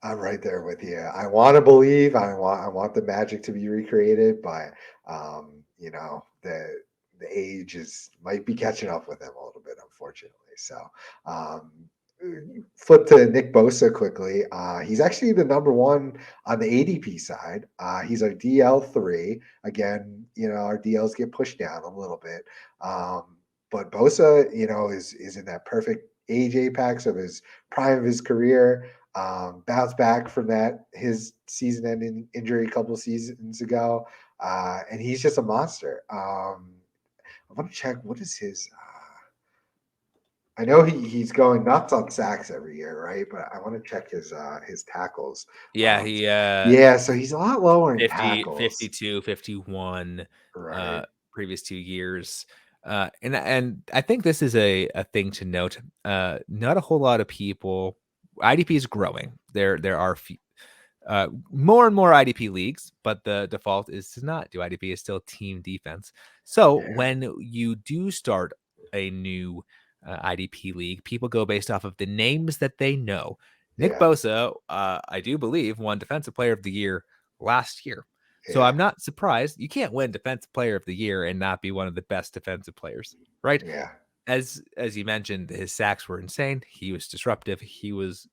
I'm right there with you. I want to believe. I want the magic to be recreated, but the age is might be catching up with him a little bit, unfortunately. So, um, flip to Nick Bosa quickly. He's actually the number one on the ADP side. He's our DL3. Again, our DLs get pushed down a little bit. But Bosa, is in that perfect age apex of his prime of his career. Bounced back from his season-ending injury a couple seasons ago, and he's just a monster. I want to check what is his. I know he's going nuts on sacks every year, right? But I want to check his tackles. Yeah, Um, he yeah, so he's a lot lower in 50, tackles, 52, 51 right? previous 2 years. And I think this is a thing to note. Not a whole lot of people IDP is growing. There are more and more IDP leagues, but the default is to not do IDP. Is still team defense. So Yeah, when you do start a new IDP league, people go based off of the names that they know. Nick yeah, Bosa, I do believe, won Defensive Player of the Year last year. So yeah, I'm not surprised. You can't win Defensive Player of the Year and not be one of the best defensive players, right? yeah, As you mentioned, his sacks were insane. He was disruptive. He was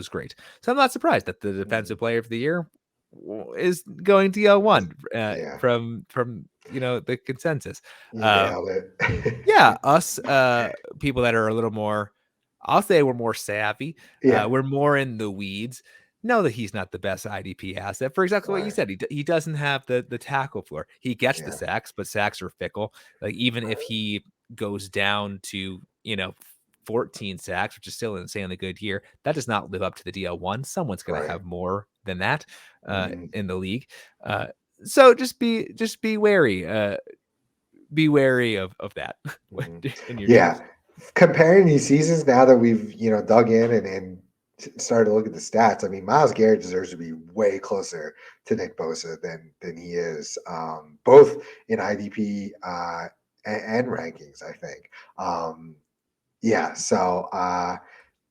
great. So I'm not surprised that the mhm, defensive player of the year is going to L1 yeah. from the consensus. You Uh, nailed yeah, it. us people that are a little more, I'll say we're more savvy. Yeah, We're more in the weeds. Know that he's not the best IDP asset for exactly what you right. said. He doesn't have the tackle floor. He gets the Yeah, sacks, but sacks are fickle. Like even if he goes down to 14 sacks, which is still an insanely good year, that does not live up to the DL1. Someone's going to right. have more than that Mhm. in the league. Uh, so just be wary. be wary of that Mhm. in your Yeah. teams. Comparing these seasons now that we've, dug in and started to look at the stats, I mean, Miles Garrett deserves to be way closer to Nick Bosa than he is, both in IDP and rankings, I think. Yeah, so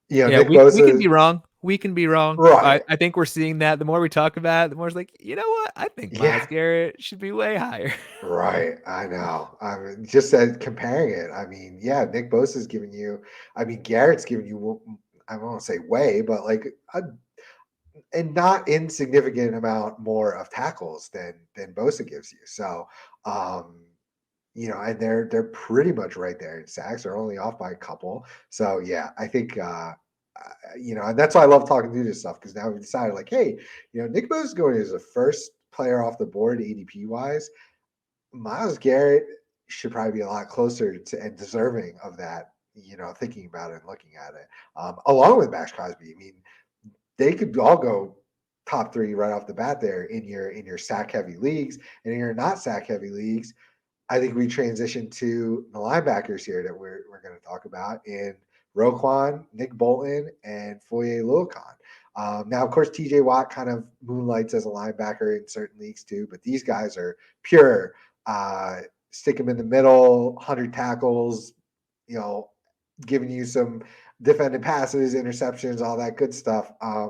Yeah, Nick we can Bosa, be wrong. We can be wrong. right, I think we're seeing that. The more we talk about it, the more it's like, you know what? I think Miles yeah, Garrett should be way higher. right. I know. I mean, just that comparing it, I mean, yeah, Nick Bosa's giving you, I mean, Garrett's giving you, I won't say way, but like and not insignificant amount more of tackles than Bosa gives you. So, um, and they're pretty much right there in sacks. They're only off by a couple. So yeah, I think and that's why I love talking through this stuff because now we decided like, hey, Nick Bosa's going as the first player off the board ADP wise. Miles Garrett should probably be a lot closer to and deserving of that. Thinking about it and looking at it, along with Max Crosby. I mean, they could all go top three right off the bat there in your sack heavy leagues, and in your not sack heavy leagues. I think we transition to the linebackers here that we're going to talk about in Roquan, Nick Bolton, and Foye Luakon. Now, of course, TJ Watt kind of moonlights as a linebacker in certain leagues too, but these guys are pure. Stick them in the middle, 100 tackles, you know, giving you some defended passes, interceptions, all that good stuff. I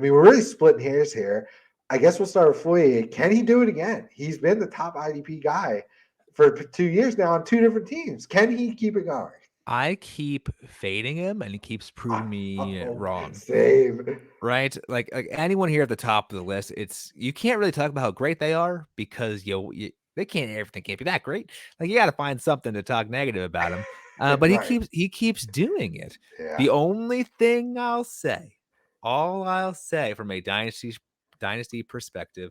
mean, we're really splitting hairs here. I guess we'll start with Foye. Can he do it again? He's been the top IDP guy for 2 years now on two different teams. Can he keep it going? I keep fading him, and he keeps proving me Oh, wrong. same. Right? Like anyone here at the top of the list, it's you can't really talk about how great they are because they can't everything can't be that great. Like you got to find something to talk negative about him. But Right. he keeps doing it. Yeah. The only thing all I'll say from a dynasty perspective,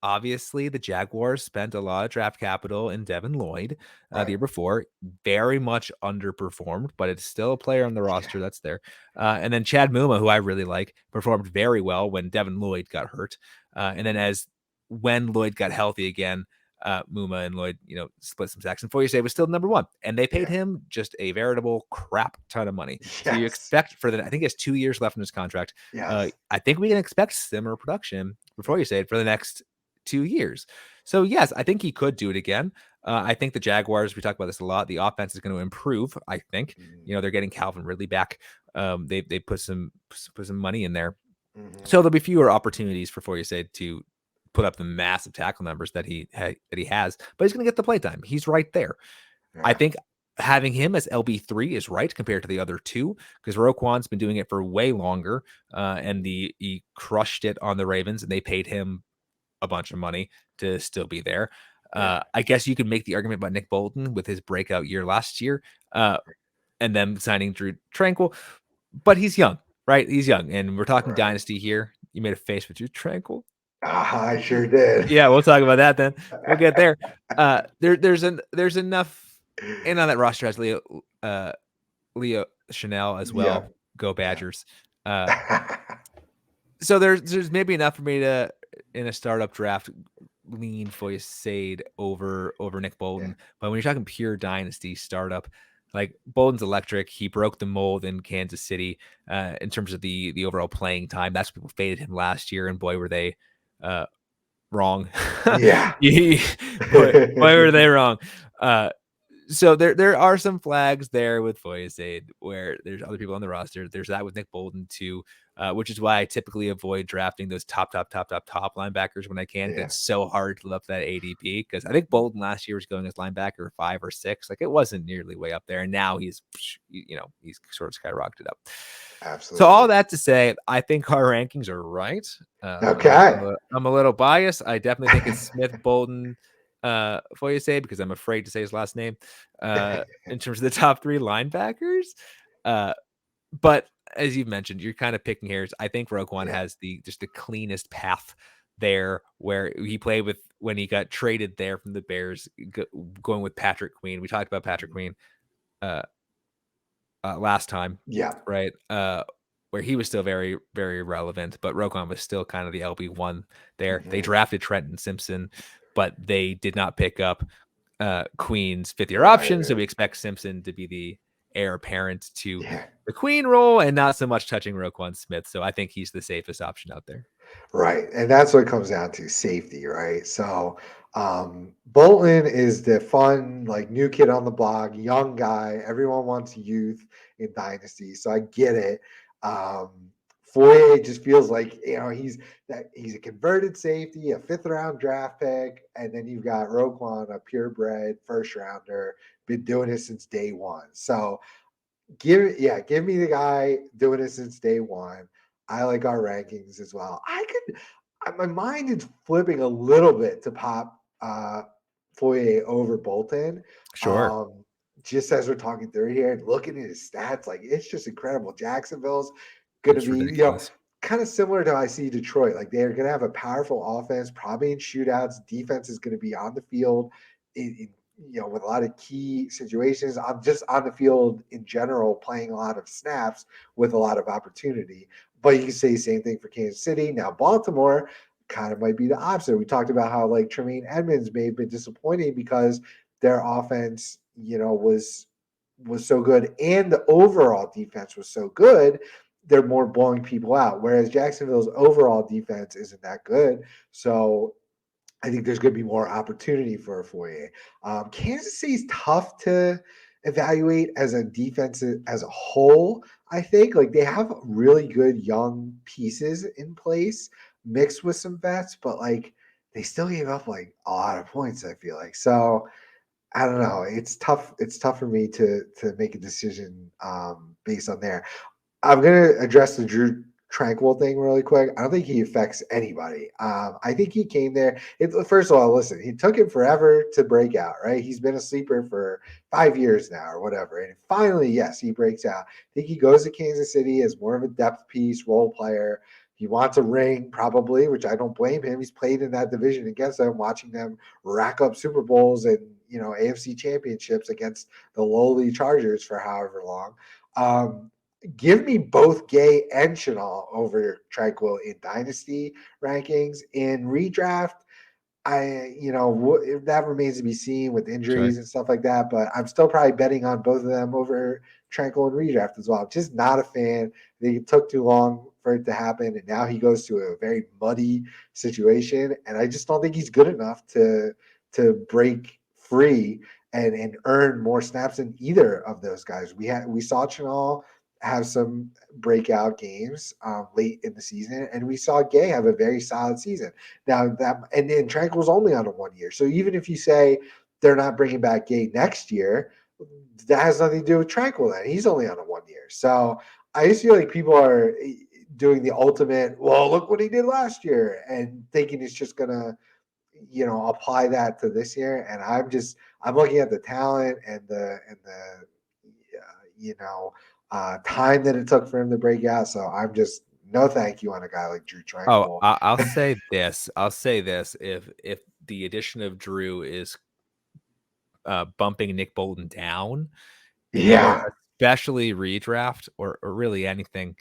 obviously the Jaguars spent a lot of draft capital in Devin Lloyd the Right. year before, very much underperformed, but it's still a player on the Yeah. roster that's there. And then Chad Muma, who I really like, performed very well when Devin Lloyd got hurt. And then when Lloyd got healthy again, Muma and Lloyd, split some sacks. And Foyesay was still number one, and they paid Yeah. him just a veritable crap ton of money. So you Yes. expect I think he has 2 years left in his contract. Yes. I think we can expect similar production for Foyesay for the next 2 years. So yes, I think he could do it again. I think the Jaguars, we talk about this a lot. The offense is going to improve. I think Mm-hmm. they're getting Calvin Ridley back. They put some money in there, Mm-hmm. so there'll be fewer opportunities for Foyesay to put up the massive tackle numbers that he has. But he's going to get the play time. He's right there. I Yeah. think having him as LB3 is right compared to the other two because Roquan's been doing it for way longer, and he crushed it on the Ravens, and they paid him a bunch of money to still be there. Yeah. I guess you can make the argument about Nick Bolton with his breakout year last year, and then signing Drew Tranquil, but he's young, right? He's young, and we're talking Right. dynasty here. You made a face with Drew Tranquil. I sure did. Yeah, we'll talk about that then. We'll get there. There's enough, and on that roster has Leo Chanel as Yeah. well. Go Yeah. Badgers. Uh, so there's maybe enough for me to in a startup draft lean Foyesade over Nick Yeah. Bolton. But when you're talking pure dynasty startup, like Bolton's electric. He broke the mold in Kansas City in terms of the overall playing time. That's people faded him last year, and boy were they uh, wrong. Yeah. boy were they wrong. So there are some flags there with Foyesade where there's other people on the roster. There's that with Nick Bolton too, which is why I typically avoid drafting those top linebackers when I can. 'Cause Yeah. it's so hard to live up that ADP. Because I think Bolton last year was going as linebacker 5 or 6. Like it wasn't nearly way up there, and now he's sort of skyrocketed up. So all Absolutely. that to say, I think our rankings are right. Okay. I'm a little biased. I definitely think it's Smith, Bolton, Foyesade because I'm afraid to say his last name in terms of the top 3 linebackers. But as you've mentioned, you're kind of picking hairs. I think Roquan Yeah. has the cleanest path there where he played with when he got traded there from the Bears, going with Patrick Queen. We talked about Patrick Queen uh, last time, Yeah. right? Where he was still very, very relevant, but Roquan was still kind of the LB1 there. They Hmm. drafted Trenton Simpson, but they did not pick up Queen's fifth-year option, so Right. we expect Simpson to be the heir apparent to Yeah. the Queen role and not so much touching Roquan Smith. So I think he's the safest option out there. Right. And that's what it comes down to, safety, right? So Bolton is the fun, like new kid on the block, young guy. Everyone wants youth in Dynasty. So I get it. Um Foyer just feels like, he's a converted safety, a fifth round draft pick, and then you've got Roquan, a purebred first rounder, been doing it since day one. So give me the guy doing it since day one. I like our rankings as well. My mind is flipping a little bit to pop Foyer over Bolton. Sure. Um, just as we're talking through here and looking at his stats, like it's just incredible. Jacksonville's gonna It's be, ridiculous. kind of similar to how I see Detroit. Like they're gonna have a powerful offense, probably in shootouts. Defense is gonna be on the field in with a lot of key situations. I'm just on the field in general, playing a lot of snaps with a lot of opportunity. But you can say the same thing for Kansas City. Now, Baltimore kind of might be the opposite. We talked about how like Tremaine Edmonds may have been disappointing because their offense, was so good and the overall defense was so good. They're more blowing people out, whereas Jacksonville's overall defense isn't that good. So I think there's going to be more opportunity for a Foyer. Kansas City's tough to evaluate as a defense as a whole. I think like they have really good young pieces in place mixed with some vets, but like they still gave up like a lot of points. I feel like so. I don't know. It's tough. It's tough for me to make a decision based on there. I'm gonna address the Drew Tranquil thing really quick. I don't think he affects anybody. I think he came there. First of all, listen, he took him forever to break out, right? He's been a sleeper for 5 years now or whatever. And finally, yes, he breaks out. I think he goes to Kansas City as more of a depth piece, role player. He wants a ring, probably, which I don't blame him. He's played in that division against them, watching them rack up Super Bowls and AFC championships against the lowly Chargers for however long. Give me both Gay and Chanel over Tranquil in dynasty rankings. In redraft, that remains to be seen with Sure. injuries and stuff like that. But I'm still probably betting on both of them over Tranquil and redraft as well. I'm just not a fan. I think it took too long for it to happen, and now he goes to a very muddy situation, and I just don't think he's good enough to break free and earn more snaps than either of those guys. We saw Chanel have some breakout games late in the season, and we saw Gay have a very solid season. Now that and then Tranquil's only on a 1 year, so even if you say they're not bringing back Gay next year, that has nothing to do with Tranquil. Then he's only on a 1 year, so I just feel like people are doing the ultimate. Well, look what he did last year, and thinking it's just gonna apply that to this year. And I'm looking at the talent and the time that it took for him to break out. So I'm just no thank you on a guy like Drew Oh, Tranquil. I'll say this. I'll say this. If the addition of Drew is bumping Nick Bolton down, Yeah, especially redraft or really anything,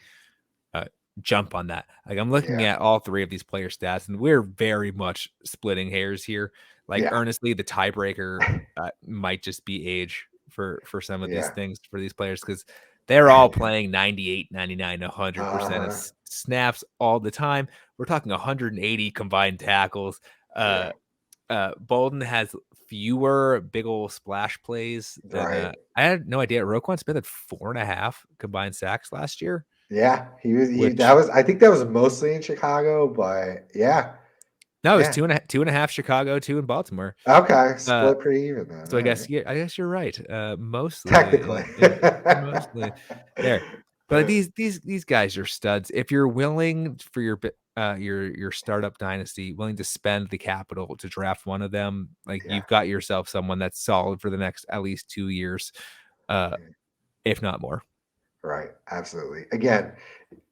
uh, jump on that. Like I'm looking yeah, at all three of these player stats, and we're very much splitting hairs here. Like yeah, earnestly, the tiebreaker might just be age for some of these yeah. things for these players because they're all playing 98, 99, 100% of Uh-huh. snaps all the time. We're talking 180 combined tackles. Yeah, Bolden has fewer big old splash plays than right. I had no idea. Roquan Smith had 4.5 combined sacks last year, Yeah, he that which was I think that was mostly in Chicago, but yeah, no, it was yeah. two and a half Chicago, two in Baltimore. Okay, Uh, split pretty even then. so I All guess right. yeah, I guess you're right. Technically. Mostly there. But these guys are studs. If you're willing for your startup dynasty, willing to spend the capital to draft one of them, like Yeah. you've got yourself someone that's solid for the next at least 2 years, uh, if not more. Right. Absolutely. Again,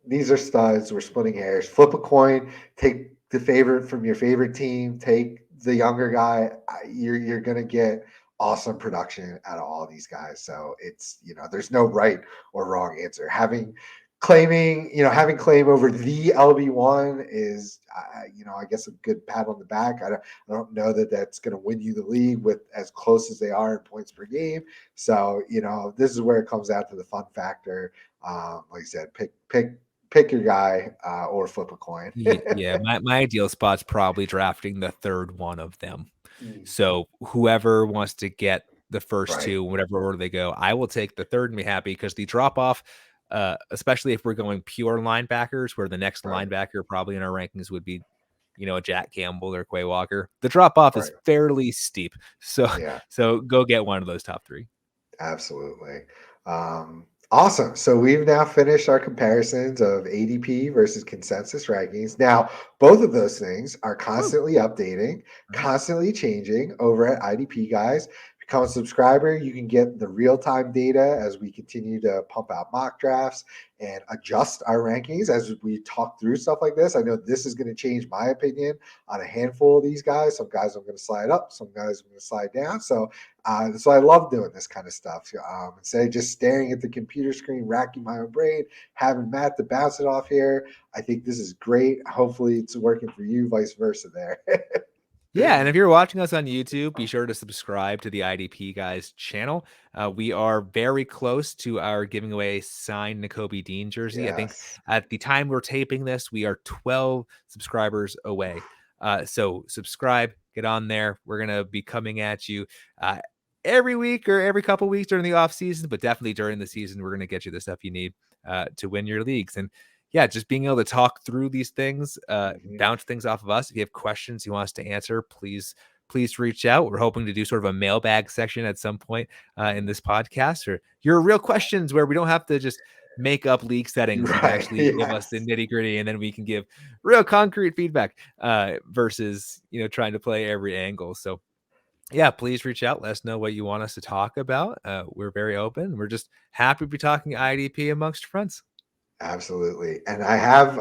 these are studs. We're splitting hairs. Flip a coin. Take the favorite from your favorite team. Take the younger guy. You're gonna get awesome production out of all these guys. So it's there's no right or wrong answer. Having claiming, having claim over the LB1 is, I guess a good pat on the back. I don't know that that's going to win you the league with as close as they are in points per game. So, this is where it comes out to the fun factor. Like I said, pick your guy or flip a coin. Yeah, my ideal spot's probably drafting the third one of them. Mm, So whoever wants to get the first right, two, whatever order they go, I will take the third and be happy because the drop off, especially if we're going pure linebackers, where the next right, linebacker probably in our rankings would be, a Jack Campbell or Quay Walker. The drop off is right. fairly steep. So Yeah. so go get one of those top three. Absolutely. Awesome. So we've now finished our comparisons of ADP versus consensus rankings. Now, both of those things are Woo. constantly updating, Mhm. constantly changing over at IDP, guys. Become a subscriber. You can get the real time data as we continue to pump out mock drafts and adjust our rankings as we talk through stuff like this. I know this is going to change my opinion on a handful of these guys. Some guys I'm going to slide up, some guys I'm going to slide down. So I love doing this kind of stuff. Instead of just staring at the computer screen, racking my own brain, having Matt to bounce it off here, I think this is great. Hopefully, it's working for you, vice versa. There. Yeah, and if you're watching us on YouTube, be sure to subscribe to the IDP Guys channel. We are very close to our giving away signed N'Kobe Dean jersey. I think Yes. at the time we're taping this, we are 12 subscribers away. So subscribe, get on there. We're gonna be coming at you uh, every week or every couple weeks during the off season, but definitely during the season, we're gonna get you the stuff you need to win your leagues. And yeah, just being able to talk through these things, Mhm. bounce things off of us. If you have questions you want us to answer, please reach out. We're hoping to do sort of a mailbag section at some point in this podcast, or your real questions where we don't have to just make up league settings. You can Right. actually give us the Yes. nitty gritty, and then we can give real concrete feedback versus trying to play every angle. So yeah, please reach out. Let us know what you want us to talk about. We're very open. We're just happy to be talking IDP amongst friends. Absolutely. And I have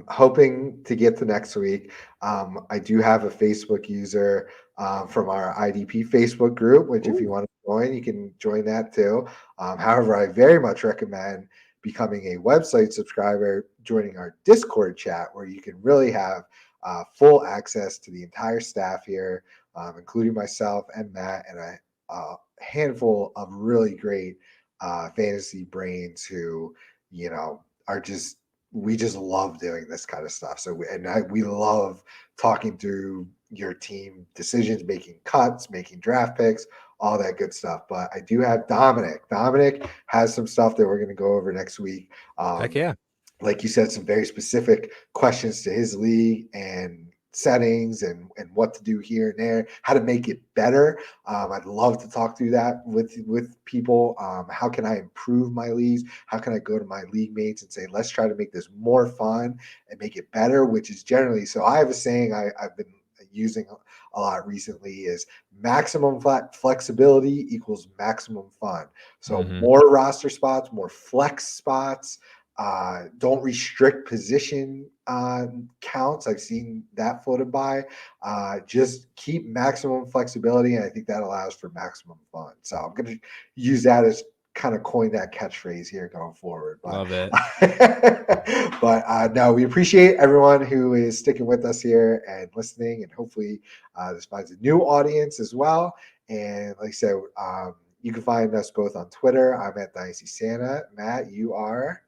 hoping to get to next week. I do have a Facebook user from our IDP Facebook group, which if you Ooh, want to join, you can join that too. However, I very much recommend becoming a website subscriber, joining our Discord chat, where you can really have full access to the entire staff here, including myself and Matt and a handful of really great fantasy brains who, you know, are just we just love doing this kind of stuff. We love talking through your team decisions, making cuts, making draft picks, all that good stuff. But I do have Dominic. Dominic has some stuff that we're going to go over next week. heck Um, yeah. like you said, some very specific questions to his league and settings and what to do here and there, how to make it better. I'd love to talk through that with people. How can I improve my leagues? How can I go to my league mates and say, let's try to make this more fun and make it better? Which is generally, so I have a saying I've been using a lot recently is maximum flexibility equals maximum fun. So Hmm. more roster spots, more flex spots, don't restrict position counts. I've seen that floated by. Just keep maximum flexibility, and I think that allows for maximum fun. So I'm going to use that as kind of coin that catchphrase here going forward. But Love it. no, we appreciate everyone who is sticking with us here and listening, and hopefully this finds a new audience as well. And like I said, you can find us both on Twitter. I'm at Dynasty Santa. Matt, you are.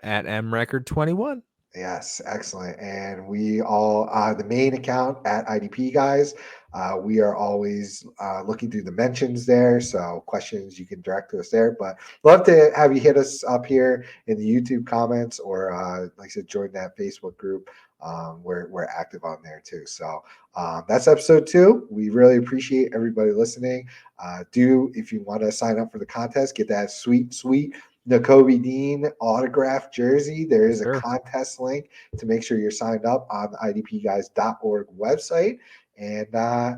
At M Record 21. Yes, excellent. And we all, the main account at IDP guys, we are always looking through the mentions there. So questions you can direct to us there. But love to have you hit us up here in the YouTube comments or, like I said, join that Facebook group. We're active on there too. So that's episode 2. We really appreciate everybody listening. If you want to sign up for the contest, get that sweet N'Kobe Dean autograph jersey. There is a Sure. contest link to make sure you're signed up on the idpguys.org website. And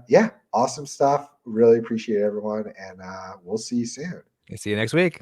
yeah, awesome stuff. Really appreciate everyone. And we'll see you soon. See you next week.